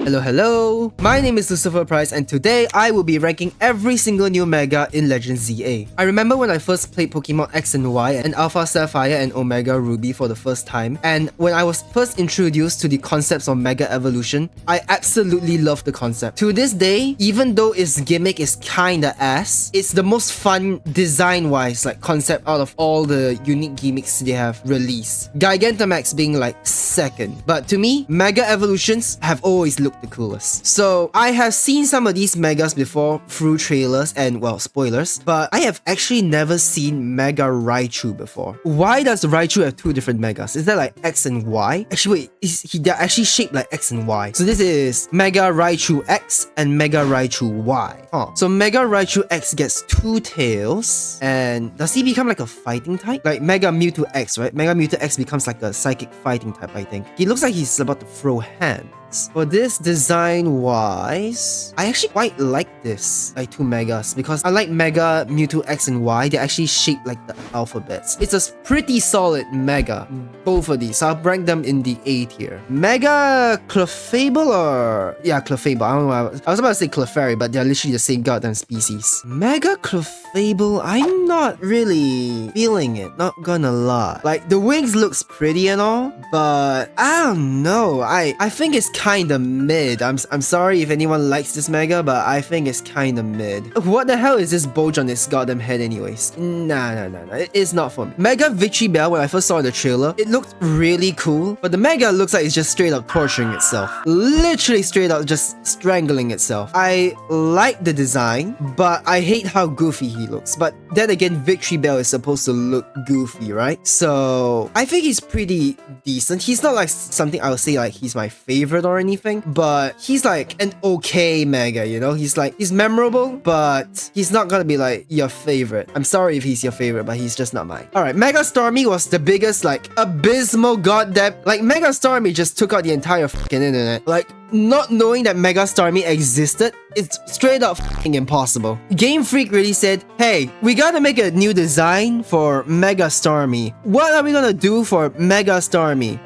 Hello! My name is Lucifer Price and today I will be ranking every single new Mega in Legend ZA. I remember when I first played Pokemon X and Y and Alpha Sapphire and Omega Ruby for the first time, and when I was first introduced to the concepts of Mega Evolution, I absolutely loved the concept. To this day, even though its gimmick is kinda ass, it's the most fun design-wise concept out of all the unique gimmicks they have released. Gigantamax being second, but to me, Mega Evolutions have always looked the coolest. So I have seen some of these Megas before through trailers and well, spoilers, but I have actually never seen Mega Raichu before. Why does Raichu have two different Megas? Is that X and Y? Actually wait, they're actually shaped like X and Y. So this is Mega Raichu X and Mega Raichu Y. So Mega Raichu X gets two tails, and does he become a fighting type? Like Mega Mewtwo X, right? Mega Mewtwo X becomes a psychic fighting type, I think. He looks like he's about to throw hands. For this design wise, I actually quite like this two Megas because unlike Mega Mewtwo X and Y, they're actually shaped like the alphabets. It's a pretty solid Mega, both of these. So I'll rank them in the A tier. Mega Clefable or... yeah, Clefable. I don't know. I was about to say Clefairy, but they're literally the same goddamn species. Mega Clefable, I'm not really feeling it, not gonna lie. The wings looks pretty and all, but I don't know. I think it's kinda mid. I'm sorry if anyone likes this Mega, but I think it's kinda mid. What the hell is this bulge on its goddamn head anyways? Nah. It's not for me. Mega Victreebel, when I first saw the trailer, it looked really cool, but the Mega looks like it's just straight up torturing itself. Literally straight up just strangling itself. I like the design, but I hate how goofy he looks. But then again, Victreebel is supposed to look goofy, right? So I think he's pretty decent. He's not something I would say he's my favorite or anything, but he's an okay Mega, you know? He's memorable, but he's not gonna be your favorite. I'm sorry if he's your favorite, but he's just not mine. Alright, Mega Starmie was the biggest abysmal goddamn... Mega Starmie just took out the entire fucking internet. Not knowing that Mega Starmie existed, it's straight up fucking impossible. Game Freak really said, hey, we gotta make a new design for Mega Starmie. What are we gonna do for Mega Starmie?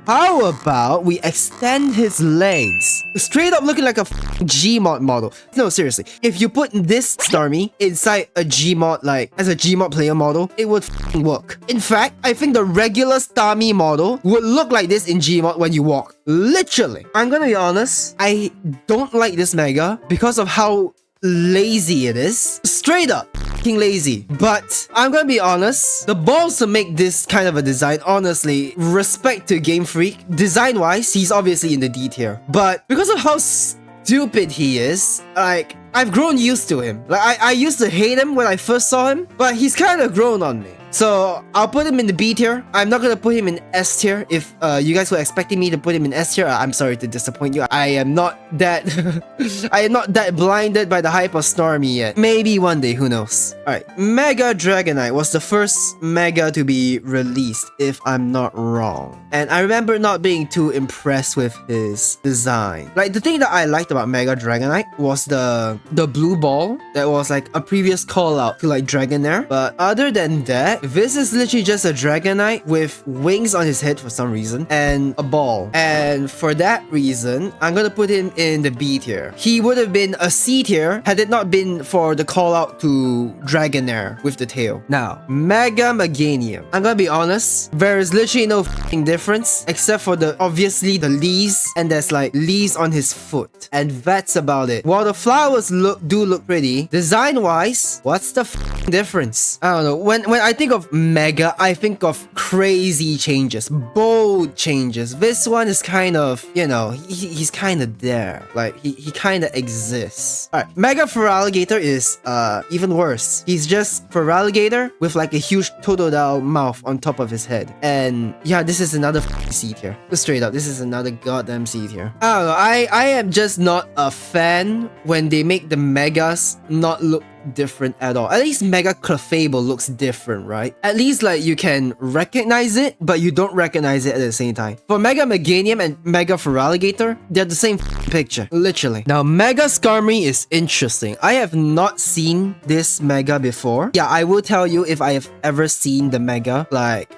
How about we extend his legs? Straight up looking like a Gmod model. No, seriously. If you put this Starmie inside a Gmod, as a Gmod player model, it would work. In fact, I think the regular Starmie model would look like this in Gmod when you walk. Literally. I'm gonna be honest, I don't like this Mega because of how lazy it is. Straight up lazy. But I'm gonna be honest, the balls to make this kind of a design, honestly, respect to Game Freak. Design wise, he's obviously in the D tier, but because of how stupid he is, I've grown used to him. I used to hate him when I first saw him, but he's kind of grown on me. So I'll put him in the B tier. I'm not gonna put him in S tier. If you guys were expecting me to put him in S tier, I'm sorry to disappoint you. I am not that I am not that blinded by the hype of Starmie yet. Maybe one day, who knows? Alright, Mega Dragonite was the first Mega to be released, if I'm not wrong. And I remember not being too impressed with his design. The thing that I liked about Mega Dragonite was the blue ball that was a previous call out to Dragonair. But other than that, this is literally just a Dragonite with wings on his head for some reason and a ball. And for that reason, I'm gonna put him in the B tier. He would have been a C tier had it not been for the call out to Dragonair with the tail. Now, Mega Meganium. I'm gonna be honest, there is literally no f***ing difference except for obviously the leaves, and there's leaves on his foot. And that's about it. While the flowers do look pretty, design wise, what's the f***ing difference? I don't know. When I think of Mega, I think of crazy changes, bold changes. This one is kind of, you know, he's kind of there. He kind of exists. Alright, Mega Feraligatr is even worse. He's just Feraligatr with a huge Totodile mouth on top of his head. And yeah, this is another C tier. Straight up, this is another goddamn C tier. I don't know, I am just not a fan when they make the Megas not look different at all. At least Mega Clefable looks different, right? At least you can recognize it, but you don't recognize it at the same time. For Mega Meganium and Mega Feraligatr, they're the same picture, literally. Now, Mega Skarmory is interesting. I have not seen this Mega before. Yeah, I will tell you if I have ever seen the Mega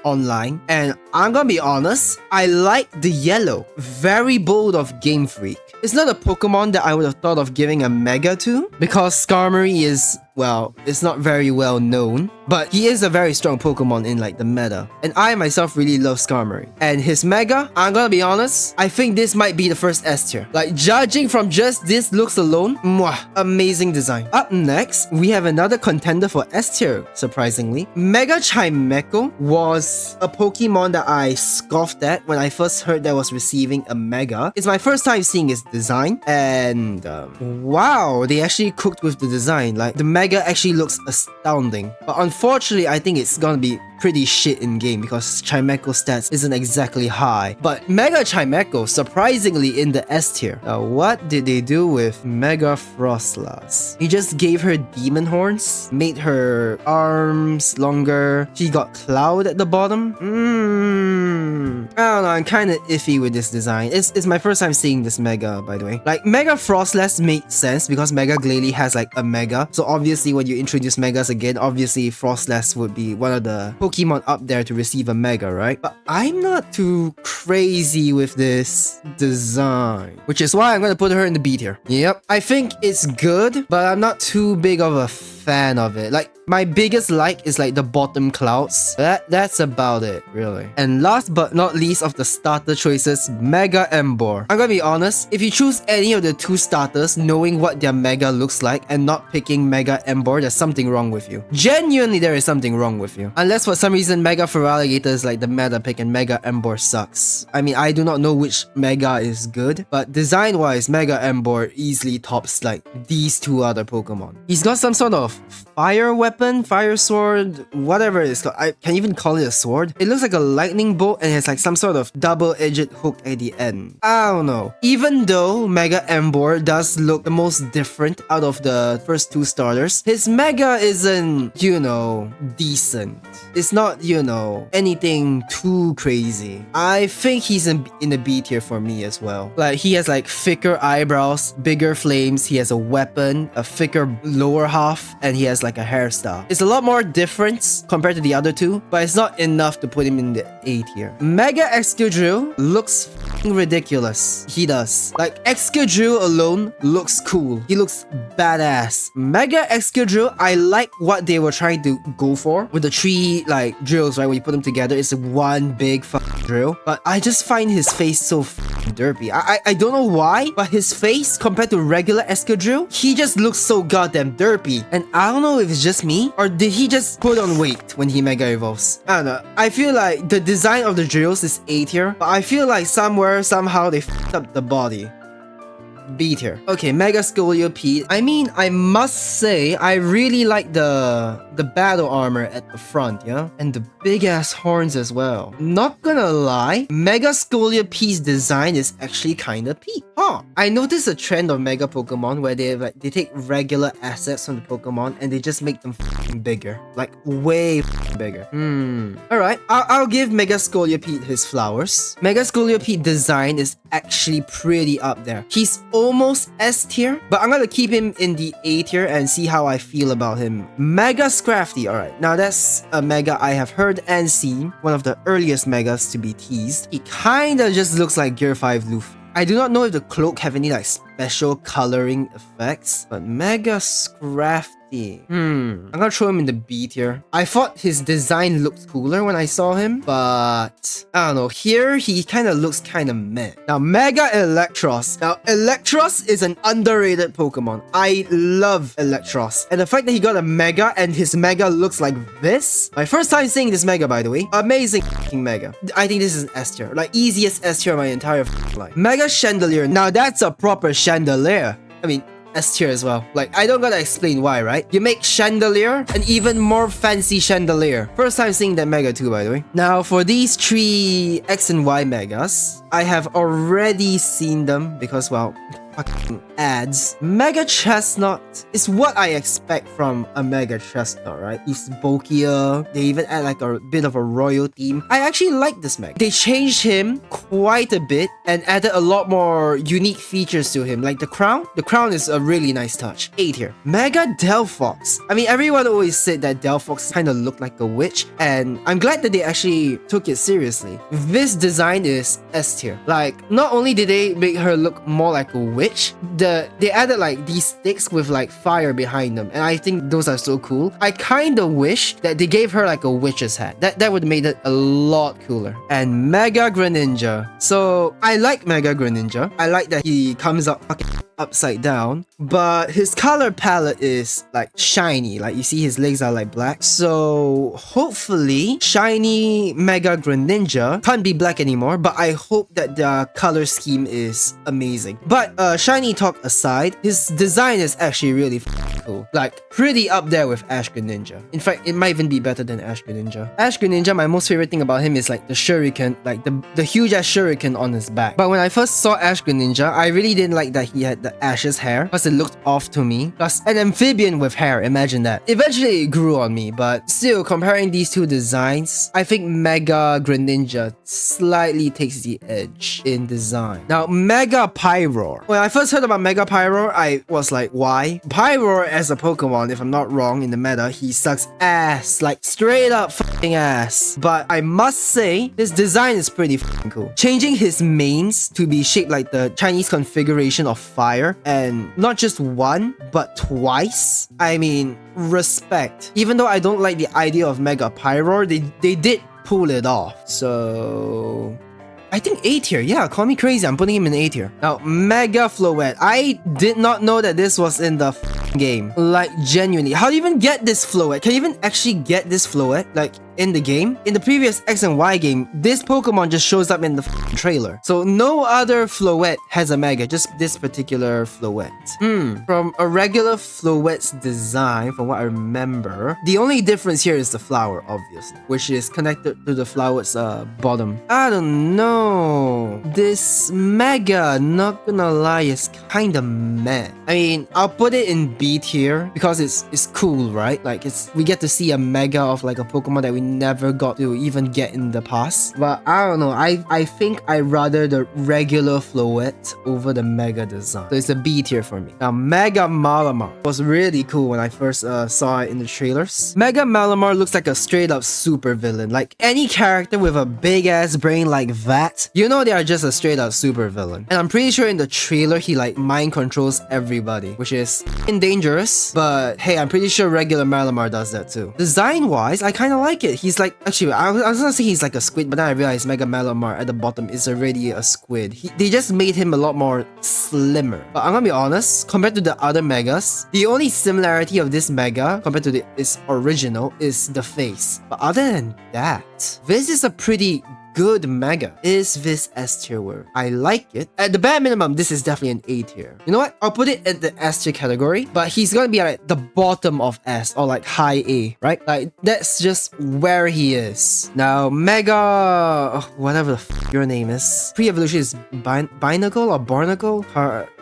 online. And I'm gonna be honest, I like the yellow. Very bold of Game Freak. It's not a Pokemon that I would have thought of giving a Mega to, because Skarmory is, well, it's not very well known, but he is a very strong Pokemon in like the meta. And I myself really love Skarmory. And his Mega, I'm gonna be honest, I think this might be the first S tier. Like, judging from just this looks alone, mwah, amazing design. Up next, we have another contender for S tier, surprisingly. Mega Chimecho was a Pokemon that I scoffed at when I first heard that was receiving a Mega. It's my first time seeing its design, and wow, they actually cooked with the design. Like, the Mega actually looks astounding. But unfortunately, I think it's gonna be pretty shit in game because Chimecho stats isn't exactly high. But Mega Chimecho, surprisingly in the S tier. Now, what did they do with Mega Frostlass? He just gave her demon horns, made her arms longer. She got cloud at the bottom. I don't know, I'm kind of iffy with this design. It's my first time seeing this Mega, by the way. Like, Mega Frostlass made sense because Mega Glalie has like a Mega. So obviously when you introduce Megas again, obviously Frostlass would be one of the Pokemon up there to receive a Mega, right? But I'm not too crazy with this design, which is why I'm gonna put her in the B tier. Yep, I think it's good, but I'm not too big of a fan of it. Like, my biggest like is like the bottom clouds. That's about it, really. And last but not least of the starter choices, Mega Emboar. I'm gonna be honest, if you choose any of the two starters knowing what their Mega looks like and not picking Mega Emboar, there's something wrong with you. Genuinely, there is something wrong with you. Unless for some reason Mega Feraligatr is like the meta pick and Mega Emboar sucks. I mean, I do not know which Mega is good, but design-wise, Mega Emboar easily tops like these two other Pokemon. He's got some sort of fire weapon, fire sword, whatever it is called. I can't even call it a sword. It looks like a lightning bolt and has like some sort of double-edged hook at the end. I don't know. Even though Mega Emboar does look the most different out of the first two starters, his Mega isn't, you know, decent. It's not, you know, anything too crazy. I think he's in the B tier for me as well. Like, he has like thicker eyebrows, bigger flames, he has a weapon, a thicker lower half, and he has like a hairstyle. It's a lot more difference compared to the other two, but it's not enough to put him in the A tier. Mega Excadrill looks f***ing ridiculous. He does. Like, Excadrill alone looks cool. He looks badass. Mega Excadrill, I like what they were trying to go for with the three like drills, right? When you put them together, it's one big drill. But I just find his face so derpy. I don't know why, but his face compared to regular Excadrill, he just looks so goddamn derpy. And I don't know if it's just me, or did he just put on weight when he Mega Evolves? I don't know. I feel like the design of the drills is A tier, but I feel like somehow they f***ed up the body. B tier. Okay, Mega Scolipede. I mean, I must say, I really like the battle armor at the front, yeah? And the big ass horns as well. Not gonna lie, Mega Scolipede's design is actually kinda peak. Huh. I noticed a trend of Mega Pokemon where they take regular assets from the Pokemon and they just make them f***ing bigger. Like, way bigger. Alright, I'll give Mega Scolipede his flowers. Mega Scolipede design is actually pretty up there. He's almost S tier, but I'm gonna keep him in the A tier and see how I feel about him. Mega Scrafty, alright. Now that's a Mega I have heard and seen, one of the earliest Megas to be teased. He kinda just looks like Gear 5 Luffy. I do not know if the cloak have any like special coloring effects, but Mega Scrafty. I'm gonna throw him in the B tier. I thought his design looked cooler when I saw him, but I don't know. Here, he kind of looks kind of meh. Now, Mega Electros. Now, Electros is an underrated Pokemon. I love Electros. And the fact that he got a Mega and his Mega looks like this. My first time seeing this Mega, by the way. Amazing Mega. I think this is an S tier. Like, easiest S tier of my entire life. Mega Chandelier. Now, that's a proper chandelier. I mean, S tier as well. Like, I don't gotta explain why, right? You make Chandelier an even more fancy Chandelier. First time seeing that Mega too, by the way. Now, for these three X and Y Megas, I have already seen them because, well, fucking ads. Mega Chestnut is what I expect from a Mega Chestnut, right? He's bulkier. They even add like a bit of a royal theme. I actually like this Mega. They changed him quite a bit and added a lot more unique features to him, like the crown. The crown is a really nice touch. A tier. Mega Delphox. I mean, everyone always said that Delphox kind of looked like a witch, and I'm glad that they actually took it seriously. This design is S tier. Like, not only did they make her look more like a witch, they added like these sticks with like fire behind them, and I think those are so cool. I kind of wish that they gave her like a witch's hat. That would have made it a lot cooler. And Mega Greninja. So I like Mega Greninja. I like that he comes up upside down, but his color palette is like shiny. Like you see his legs are like black. So hopefully shiny Mega Greninja can't be black anymore, but I hope that the color scheme is amazing. But shiny talk aside, his design is actually really cool. Like pretty up there with Ash Greninja. In fact, it might even be better than Ash Greninja. Ash Greninja, my most favorite thing about him is like the shuriken, like the huge ass shuriken on his back. But when I first saw Ash Greninja, I really didn't like that he had the Ash's hair because it looked off to me. Plus an amphibian with hair, imagine that. Eventually it grew on me, but still comparing these two designs, I think Mega Greninja slightly takes the edge in design. Now Mega Pyroar. When I first heard about Mega Pyroar, I was like, why? Pyroar as a Pokemon, if I'm not wrong in the meta, he sucks ass, like straight up fucking ass. But I must say, his design is pretty fucking cool. Changing his mains to be shaped like the Chinese configuration of fire, and not just one, but twice. I mean, respect. Even though I don't like the idea of Mega Pyroar, they did pull it off. So I think A tier. Yeah, call me crazy. I'm putting him in A tier. Now, Mega Floette. I did not know that this was in the game. Like, genuinely. How do you even get this Floette? Can you even actually get this Floette? Like, in the game? In the previous X and Y game, this Pokemon just shows up in the trailer. So no other Floette has a Mega, just this particular Floette. From a regular Floette's design, from what I remember, the only difference here is the flower, obviously, which is connected to the flower's bottom. I don't know. This Mega, not gonna lie, is kinda meh. I mean, I'll put it in B tier because it's cool, right? Like, we get to see a Mega of like a Pokemon that we never got to even get in the past. But I don't know, I think I rather the regular Floette over the Mega design. So it's a B tier for me. Now Mega Malamar was really cool when I first saw it in the trailers. Mega Malamar looks like a straight up super villain. Like any character with a big ass brain like that, you know they are just a straight up super villain. And I'm pretty sure in the trailer he like mind controls everybody, which is dangerous. But hey, I'm pretty sure regular Malamar does that too. Design wise, I kind of like it. He's like, actually, I was gonna say he's like a squid, but then I realized Mega Malamar at the bottom is already a squid. They just made him a lot more slimmer. But I'm gonna be honest, compared to the other Megas, the only similarity of this Mega compared to its original is the face. But other than that, this is a pretty good Mega. Is this S tier word? I like it. At the bare minimum, this is definitely an A tier. You know what? I'll put it at the S tier category, but he's gonna be at the bottom of S or like high A, right? Like that's just where he is. Now, Mega, whatever the your name is. Pre-evolution is Binacle or Barnacle?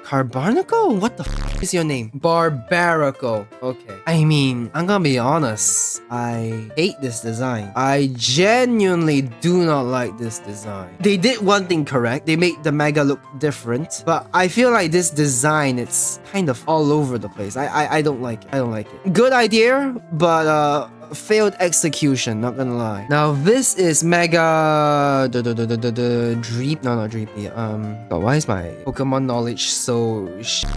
Carbarnacle? What the is your name? Barbaracle. Okay. I mean, I'm gonna be honest. I hate this design. I genuinely do not like this design. They did one thing correct. They made the Mega look different, but I feel like this design, it's kind of all over the place. I don't like it. I don't like it. Good idea, but failed execution, not gonna lie. Now this is Mega Dreep. No, not Dreepy. God, why is my Pokemon knowledge so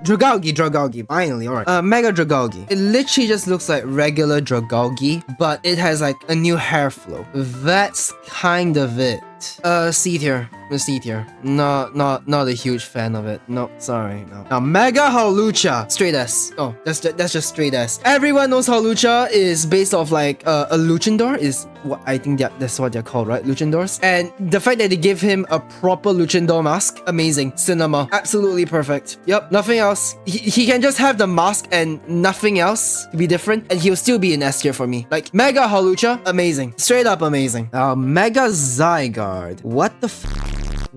Dragalge, finally, alright. Mega Dragalge. It literally just looks like regular Dragalge, but it has like a new hair flow. That's kind of it. C tier. C tier. Not a huge fan of it. No, sorry, no. Now Mega Hawlucha. Straight S. Oh, that's just straight S. Everyone knows Hawlucha is based off like a Luchador is what I think that's what they're called, right? Luchadors. And the fact that they give him a proper Luchador mask, amazing. Cinema. Absolutely perfect. Yep, nothing else. He can just have the mask and nothing else to be different, and he'll still be in S tier for me. Like Mega Hawlucha, amazing. Straight up amazing. Mega Zygarde. What the f?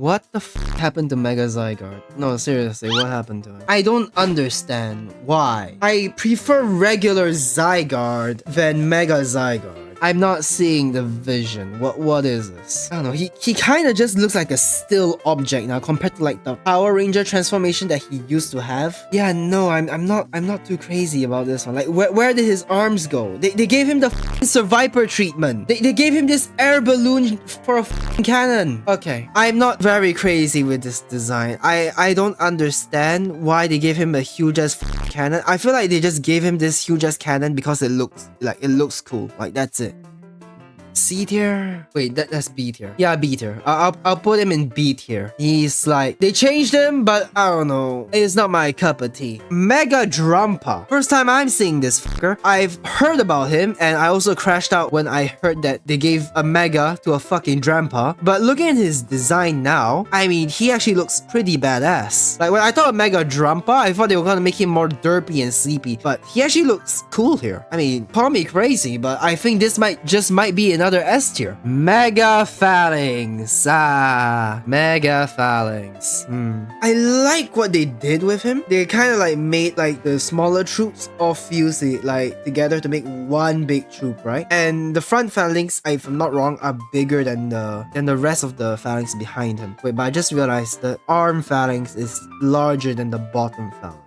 What the f happened to Mega Zygarde? No, seriously, what happened to him? I don't understand why. I prefer regular Zygarde than Mega Zygarde. I'm not seeing the vision. What is this? I don't know. He kind of just looks like a still object now compared to like the Power Ranger transformation that he used to have. Yeah, no, I'm not too crazy about this one. Like where did his arms go? They gave him the Survivor treatment. They gave him this air balloon for a cannon. Okay, I'm not very crazy with this design. I don't understand why they gave him a huge ass cannon. I feel like they just gave him this huge ass cannon because it looks cool. Like that's it. C tier? Wait, that's B tier. Yeah, B tier. I'll put him in B tier. He's like, they changed him, but I don't know. It's not my cup of tea. Mega Drampa. First time I'm seeing this fucker. I've heard about him, and I also crashed out when I heard that they gave a Mega to a fucking Drampa. But looking at his design now, I mean, he actually looks pretty badass. Like when I thought of Mega Drampa, I thought they were gonna make him more derpy and sleepy, but he actually looks cool here. I mean, call me crazy, but I think this might be another S tier. Mega Phalanx. Mega Phalanx. I like what they did with him. They kind of like made like the smaller troops all fuse it like together to make one big troop, right? And the front phalanx, if I'm not wrong, are bigger than the rest of the phalanx behind him. Wait, but I just realized the arm phalanx is larger than the bottom phalanx.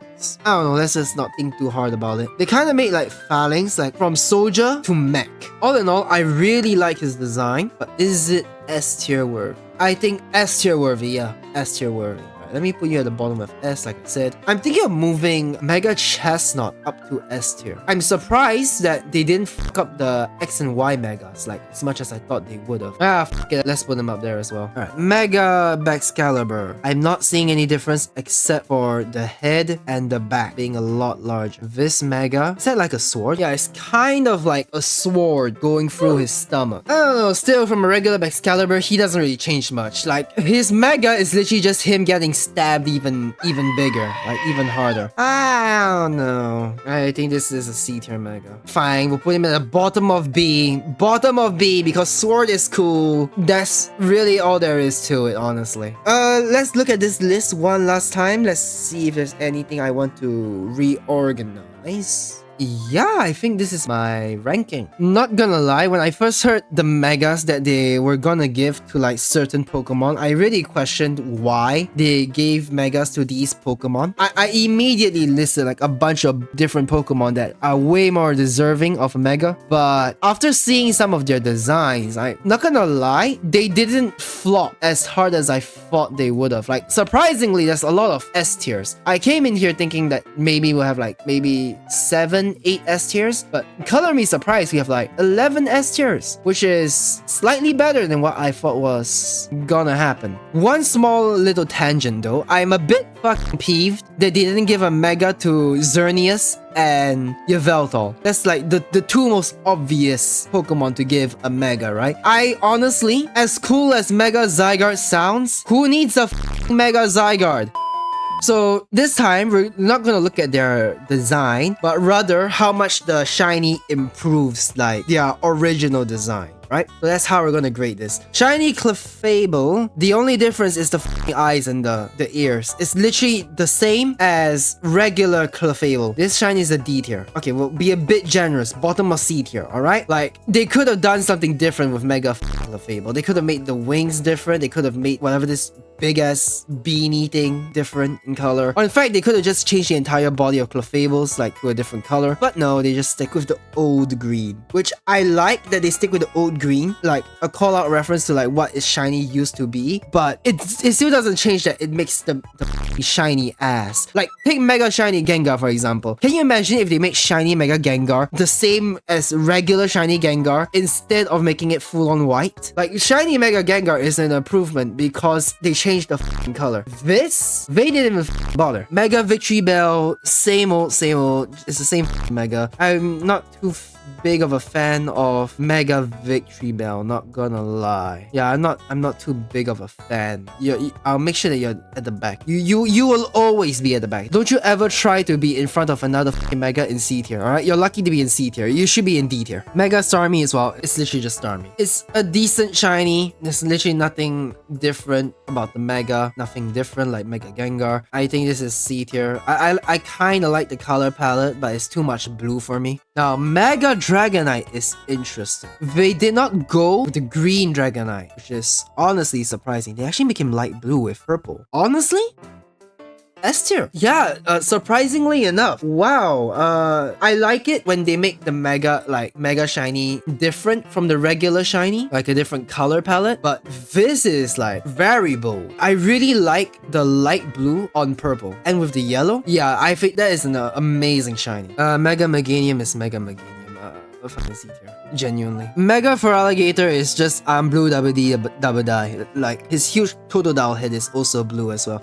I don't know, let's just not think too hard about it. They kind of made like phalanx like from soldier to mech. All in all, I really like his design, but is it S tier worthy? I think S tier worthy, yeah, S tier worthy. Let me put you at the bottom of S, like I said. I'm thinking of moving Mega Chestnut up to S tier. I'm surprised that they didn't fuck up the X and Y Megas, like, as much as I thought they would have. Fuck it, let's put them up there as well. Alright, Mega Baxcalibur. I'm not seeing any difference except for the head and the back being a lot larger. This Mega, is that like a sword? Yeah, it's kind of like a sword going through his stomach. I don't know, still from a regular Baxcalibur, he doesn't really change much. Like, his Mega is literally just him getting stabbed even bigger, like even harder. I don't know. I think this is a C tier Mega. Fine, we'll put him at the bottom of B. Bottom of B because sword is cool. That's really all there is to it, honestly. Let's look at this list one last time. Let's see if there's anything I want to reorganize. Yeah, I think this is my ranking. Not gonna lie, when I first heard the Megas that they were gonna give to like certain Pokemon, I really questioned why they gave Megas to these Pokemon. I immediately listed like a bunch of different Pokemon that are way more deserving of a Mega, but after seeing some of their designs, I'm not gonna lie, they didn't flop as hard as I thought they would have. Like, surprisingly, there's a lot of S tiers. I came in here thinking that maybe we'll have like maybe 7, 8 S tiers, but color me surprised, we have like 11 S tiers, which is slightly better than what I thought was gonna happen. One small little tangent though, I'm a bit fucking peeved that they didn't give a Mega to Xerneas and Yveltal. That's like the two most obvious Pokemon to give a Mega, right? I honestly, as cool as Mega Zygarde sounds, who needs a Mega Zygarde? So this time, we're not gonna look at their design, but rather how much the shiny improves like their original design, right? So that's how we're gonna grade this. Shiny Clefable, the only difference is the eyes and the ears. It's literally the same as regular Clefable. This shiny is a D tier. Okay, we'll be a bit generous. Bottom of C tier, alright? Like, they could have done something different with Mega Clefable. They could have made the wings different. They could have made whatever this big ass beanie thing different in color. Or in fact, they could have just changed the entire body of Clefables like to a different color. But no, they just stick with the old green, which I like that they stick with the old green, like a call out reference to like what is shiny used to be. But it still doesn't change that it makes the shiny ass. Like, take Mega Shiny Gengar for example. Can you imagine if they make shiny Mega Gengar the same as regular shiny Gengar instead of making it full on white? Like, shiny Mega Gengar is an improvement because they changed the color. This, they didn't even bother. Mega Victory Bell, same old, it's the same Mega. I'm not too big of a fan of Mega Victory Tree Bell, not gonna lie. Yeah, I'm not too big of a fan. I'll make sure that you're at the back. You will always be at the back. Don't you ever try to be in front of another fucking Mega in C tier, alright? You're lucky to be in C tier. You should be in D tier. Mega Starmie as well. It's literally just Starmie. It's a decent shiny. There's literally nothing different about the Mega. Nothing different like Mega Gengar. I think this is C tier. I kind of like the color palette, but it's too much blue for me. Now, Mega Dragonite is interesting. They did not go with the green Dragonite, which is honestly surprising. They actually make him light blue with purple. Honestly? S tier. Yeah, surprisingly enough. Wow. I like it when they make the Mega Shiny different from the regular Shiny, like a different color palette. But this is like very bold. I really like the light blue on purple. And with the yellow, yeah, I think that is an amazing Shiny. Mega Meganium is Mega Meganium. Fucking C tier. Genuinely. Mega for Alligator is just blue double D double die. Like his huge Totodile head is also blue as well.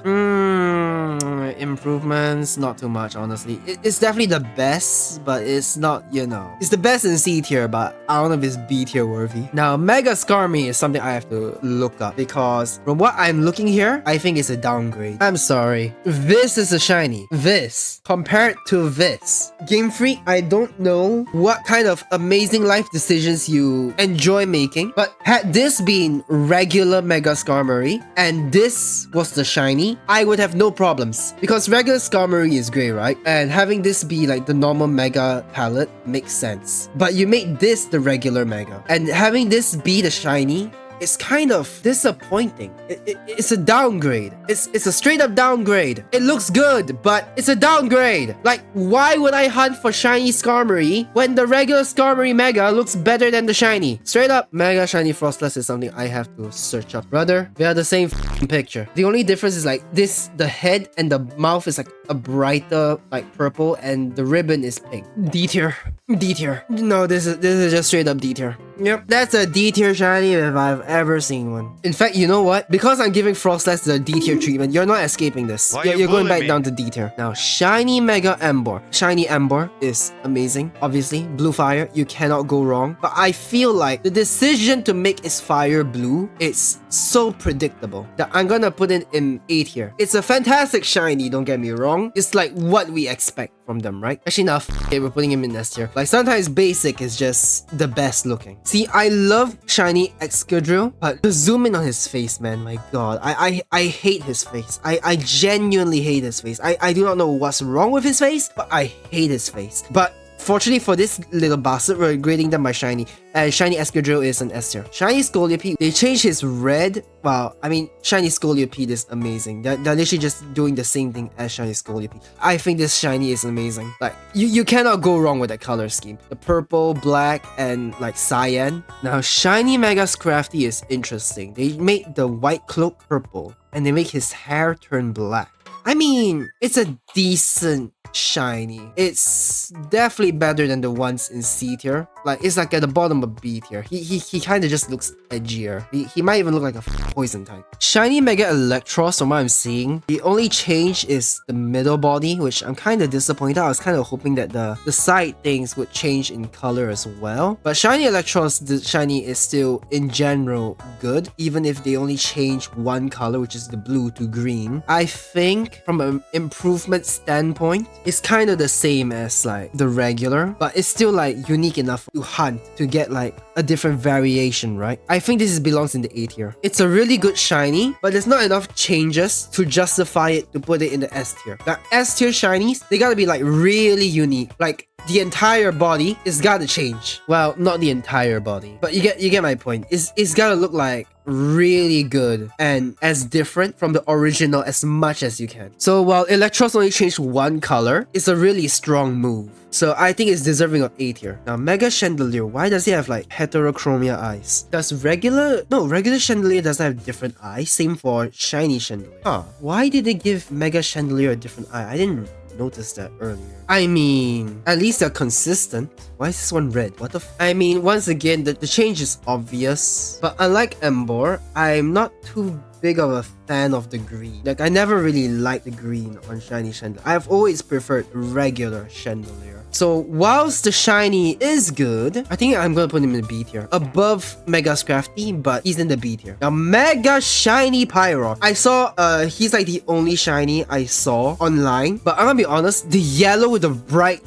Improvements, not too much, honestly. It's definitely the best, but it's not, you know. It's the best in C tier, but I don't know if it's B tier worthy. Now, Mega Skarmy is something I have to look up because from what I'm looking here, I think it's a downgrade. I'm sorry. This is a shiny. This compared to this. Game Freak, I don't know what kind of amazing life decisions you enjoy making, but had this been regular Mega Skarmory and this was the shiny, I would have no problems. Because regular Skarmory is grey, right? And having this be like the normal Mega palette makes sense. But you made this the regular Mega. And having this be the shiny, it's kind of disappointing. It's a downgrade. It's a straight up downgrade. It looks good, but it's a downgrade. Like, why would I hunt for shiny Skarmory when the regular Skarmory Mega looks better than the shiny? Straight up, Mega Shiny Frostless is something I have to search up. Brother, they are the same picture. The only difference is like this, the head and the mouth is like a brighter like purple and the ribbon is pink. D tier. D tier. No, this is just straight up D tier. Yep, that's a D tier shiny if I've ever seen one. In fact, you know what? Because I'm giving Frostless the D tier treatment, you're not escaping this. You're going back down to D tier. Now, Shiny Mega Ember. Shiny Ember is amazing. Obviously, blue fire, you cannot go wrong. But I feel like the decision to make its fire blue is so predictable that I'm gonna put it in A tier. It's a fantastic shiny, don't get me wrong. It's like what we expect from them, right? Actually, now, we're putting him in S tier. Like, sometimes basic is just the best looking. See, I love shiny Excadrill, but to zoom in on his face, man, my god, I hate his face. I genuinely hate his face. I do not know what's wrong with his face, but I hate his face. But fortunately for this little bastard, we're grading them by shiny. And shiny Excadrill is an S tier. Shiny Scolipede, they changed his red. Wow, I mean, shiny Scolipede is amazing. They're literally just doing the same thing as shiny Scolipede. I think this shiny is amazing. Like, you cannot go wrong with that color scheme. The purple, black, and like cyan. Now, shiny Mega Scrafty is interesting. They made the white cloak purple and they make his hair turn black. I mean, it's a decent shiny. It's definitely better than the ones in C tier. Like, it's like at the bottom of B tier. He kind of just looks edgier. He might even look like a poison type. Shiny Mega Electros, from what I'm seeing, the only change is the middle body, which I'm kind of disappointed. I was kind of hoping that the side things would change in color as well. But Shiny Electros, the shiny is still in general good, even if they only change one color, which is the blue to green. I think from an improvement standpoint, it's kind of the same as like the regular, but it's still like unique enough to hunt to get like a different variation, right? I think this belongs in the A tier. It's a really good shiny, but there's not enough changes to justify it to put it in the S tier. Now, S tier shinies, they gotta be like really unique. Like, the entire body is gotta change. Well, not the entire body, but you get my point. It's gotta look like really good and as different from the original as much as you can. So while Electros only changed one color, it's a really strong move. So I think it's deserving of A tier. Now, Mega Chandelier, why does he have like heterochromia eyes? Regular Chandelier doesn't have different eyes. Same for Shiny Chandelier. Huh, why did they give Mega Chandelier a different eye? I didn't notice that earlier. I mean, at least they're consistent. Why is this one red? What the I mean, once again, the change is obvious. But unlike Ember, I'm not too big of a fan of the green. Like, I never really liked the green on Shiny Chandelier. I've always preferred regular Chandelier. So whilst the shiny is good, I think I'm gonna put him in the B tier. Above Mega Scrafty, but he's in the B tier. Now, Mega Shiny Pyro. I saw he's like the only shiny I saw online. But I'm gonna be honest, the yellow with the bright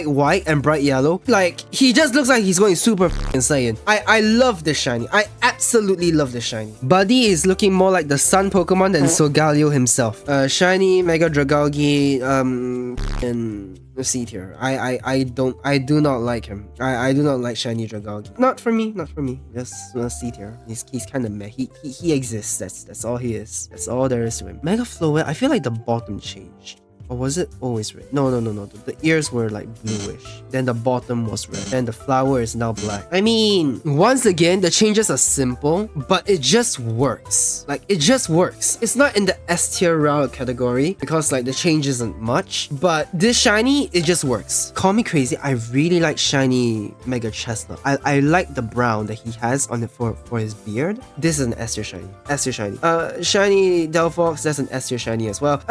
white and bright yellow, like he just looks like he's going super insane. I love this shiny. I absolutely love this shiny. Buddy is looking more like the sun Pokemon than Solgaleo himself. Shiny Mega Dragalge, and C tier. I do not like him. I do not like shiny Dragalge. Not for me. Just C tier. He's kind of meh. He exists. That's all he is. That's all there is to him. Mega Floette. I feel like the bottom changed. Or was it always red? No. The ears were like bluish. Then the bottom was red. Then the flower is now black. I mean, once again, the changes are simple, but it just works. Like, it just works. It's not in the S tier route category because like the change isn't much, but this shiny, it just works. Call me crazy, I really like shiny Mega Chestnut. I like the brown that he has on it for his beard. This is an S tier shiny. S tier shiny. Shiny Delphox, that's an S tier shiny as well.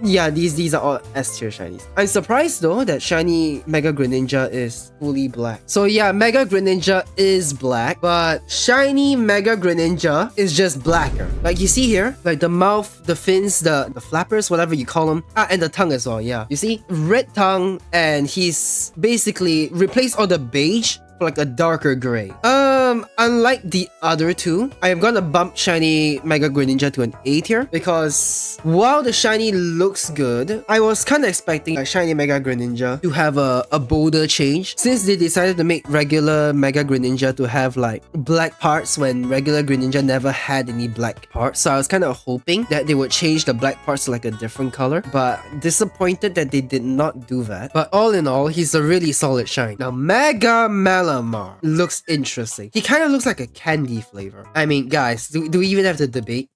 Yeah, these are all S tier shinies. I'm surprised though that shiny Mega Greninja is fully black. So yeah, Mega Greninja is black, but shiny Mega Greninja is just blacker. Like you see here, like the mouth, the fins, the flappers, whatever you call them, and the tongue as well. Yeah, you see, red tongue, and he's basically replaced all the beige for like a darker gray. Unlike the other two, I am gonna bump shiny Mega Greninja to an A tier because while the shiny looks good, I was kind of expecting a shiny Mega Greninja to have a bolder change since they decided to make regular Mega Greninja to have like black parts when regular Greninja never had any black parts. So I was kind of hoping that they would change the black parts to like a different color, but disappointed that they did not do that. But all in all, he's a really solid shine. Now Mega Malamar looks interesting. He kind of looks like a candy flavor. I mean, guys, do we even have to debate?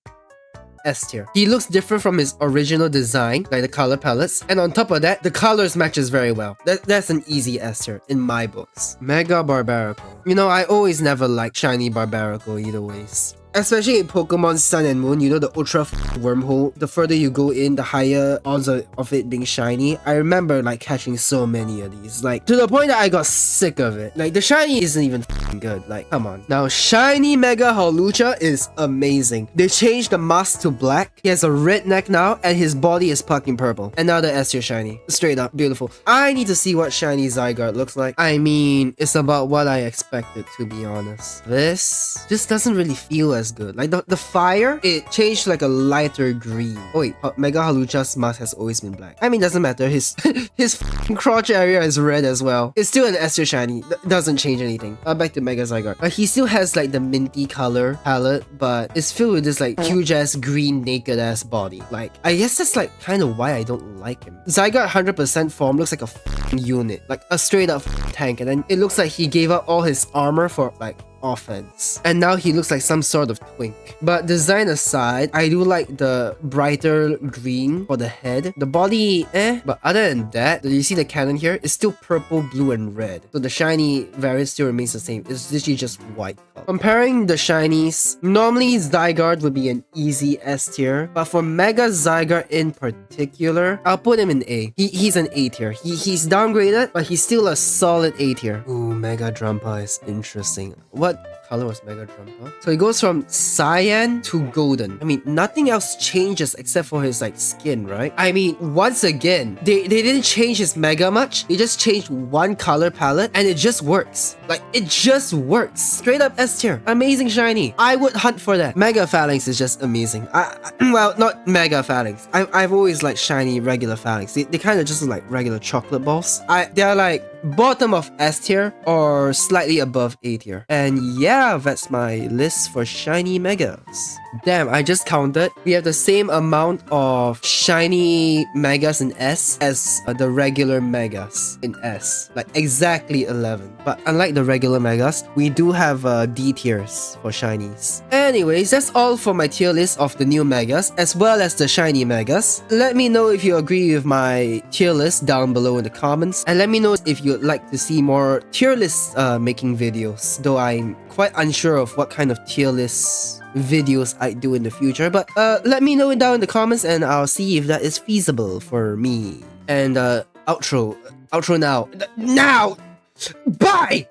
S tier. He looks different from his original design, like the color palettes, and on top of that, the colors matches very well. That's an easy S tier in my books. Mega Barbaracle. You know, I always never liked shiny Barbaracle either ways. Especially in Pokemon Sun and Moon, you know, the ultra wormhole, the further you go in, the higher odds of it being shiny. I remember like catching so many of these, like to the point that I got sick of it. Like the shiny isn't even good, like come on. Now shiny Mega Hawlucha is amazing. They changed the mask to black. He has a red neck now and his body is fucking purple. And now the S tier shiny. Straight up, beautiful. I need to see what shiny Zygarde looks like. I mean, it's about what I expected, to be honest. This just doesn't really feel as good. Like the fire, it changed like a lighter green. Oh wait, Mega Hawlucha's mask has always been black. I mean, doesn't matter. His crotch area is red as well. It's still an S tier shiny. Doesn't change anything. Back to Mega Zygarde. He still has like the minty color palette, but it's filled with this like huge ass green naked ass body. Like I guess that's like kind of why I don't like him. Zygarde 100% form looks like a unit, like a straight up tank, and then it looks like he gave up all his armor for like offense, and now he looks like some sort of twink. But design aside, I do like the brighter green for the head. The body, but other than that, you see the cannon here? It's still purple, blue, and red. So the shiny variant still remains the same. It's literally just white color. Comparing the shinies, normally Zygarde would be an easy S tier, but for Mega Zygarde in particular, I'll put him in A. He's an A tier. He's downgraded, but he's still a solid A tier. Ooh, Mega Drampa is interesting. What color was Mega Drampa? So it goes from cyan to golden. I mean, nothing else changes except for his like skin, right? I mean, once again, they didn't change his Mega much. They just changed one color palette and it just works. Like, it just works. Straight up S tier. Amazing shiny. I would hunt for that. Mega Phalanx is just amazing. Well, not Mega Phalanx. I've always liked shiny regular Phalanx. They kind of just look like regular chocolate balls. They're like bottom of S tier or slightly above A tier. And yeah, that's my list for shiny Megas. Damn, I just counted. We have the same amount of shiny Megas in S as the regular Megas in S. Like exactly 11. But unlike the regular Megas, we do have D tiers for shinies. Anyways, that's all for my tier list of the new Megas as well as the shiny Megas. Let me know if you agree with my tier list down below in the comments. And let me know if you'd like to see more tier list making videos. Though I'm quite unsure of what kind of tier list videos I do in the future, but let me know it down in the comments and I'll see if that is feasible for me. And outro, Outro now. Now! Bye!